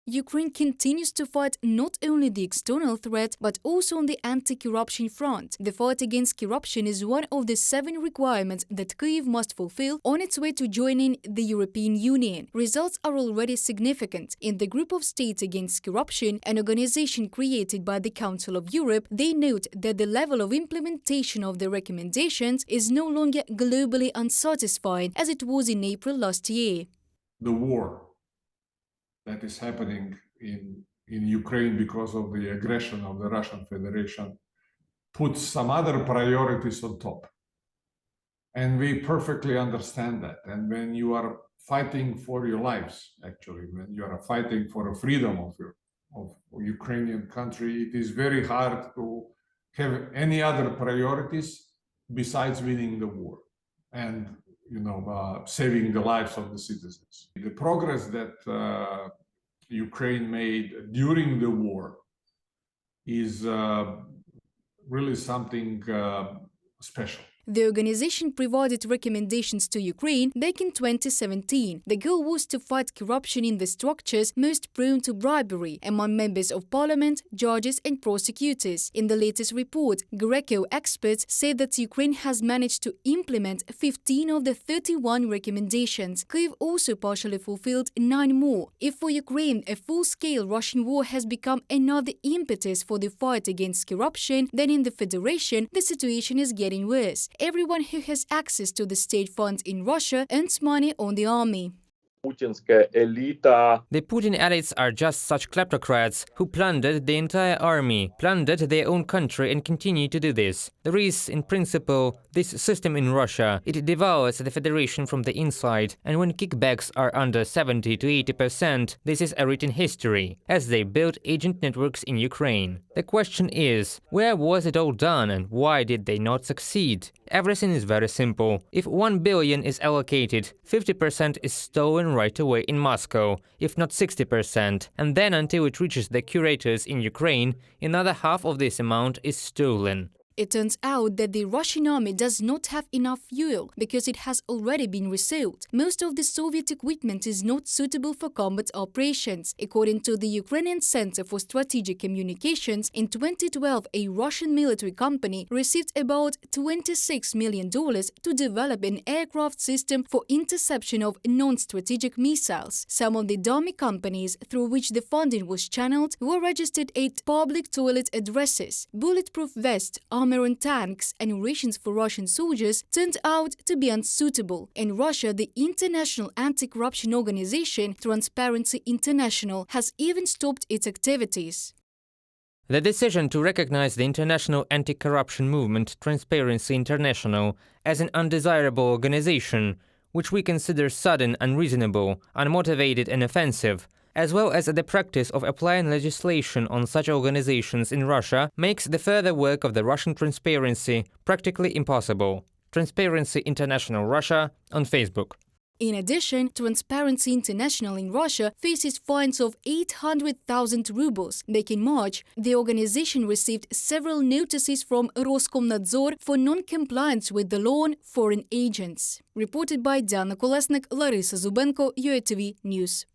Ukraine continues to fight not only the external threat but also on the anti-corruption front. The fight against corruption is one of the 7 requirements that Kyiv must fulfill on its way to joining the European Union. Results are already significant. In the Group of States Against Corruption, an organization created by the Council of Europe, they note that the level of implementation of the recommendations is no longer globally unsatisfying as it was in April last year. The war that is happening in Ukraine because of the aggression of the Russian Federation puts some other priorities on top. And we perfectly understand that. And when you are fighting for your lives, actually, when you are fighting for the freedom of Ukrainian country, it is very hard to have any other priorities besides winning the war and saving the lives of the citizens. The progress that Ukraine made during the war is really something special. The organization provided recommendations to Ukraine back in 2017. The goal was to fight corruption in the structures most prone to bribery among members of parliament, judges and prosecutors. In the latest report, Greco experts say that Ukraine has managed to implement 15 of the 31 recommendations. Kyiv also partially fulfilled 9 more. If for Ukraine a full-scale Russian war has become another impetus for the fight against corruption, then in the Federation the situation is getting worse. Everyone who has access to the state funds in Russia earns money on the army. The Putin elites are just such kleptocrats who plundered the entire army, plundered their own country and continue to do this. There is, in principle, this system in Russia. It devours the federation from the inside, and when kickbacks are under 70 to 80%, this is a written history, as they built agent networks in Ukraine. The question is, where was it all done and why did they not succeed? Everything is very simple. If 1 billion is allocated, 50% is stolen right away in Moscow, if not 60%, and then until it reaches the curators in Ukraine, another half of this amount is stolen. It turns out that the Russian army does not have enough fuel because it has already been resold. Most of the Soviet equipment is not suitable for combat operations. According to the Ukrainian Center for Strategic Communications, in 2012 a Russian military company received about $26 million to develop an aircraft system for interception of non-strategic missiles. Some of the dummy companies through which the funding was channeled were registered at public toilet addresses. Bulletproof vests, armor and tanks and rations for Russian soldiers turned out to be unsuitable. In Russia, the international anti-corruption organization Transparency International has even stopped its activities. The decision to recognize the international anti-corruption movement Transparency International as an undesirable organization, which we consider sudden, unreasonable, unmotivated and offensive, as well as the practice of applying legislation on such organizations in Russia, makes the further work of the Russian Transparency practically impossible. Transparency International Russia on Facebook. In addition, Transparency International in Russia faces fines of 800,000 rubles. Back in March, the organization received several notices from Roskomnadzor for non-compliance with the law on foreign agents. Reported by Diana Kolesnik, Larisa Zubenko, UATV News.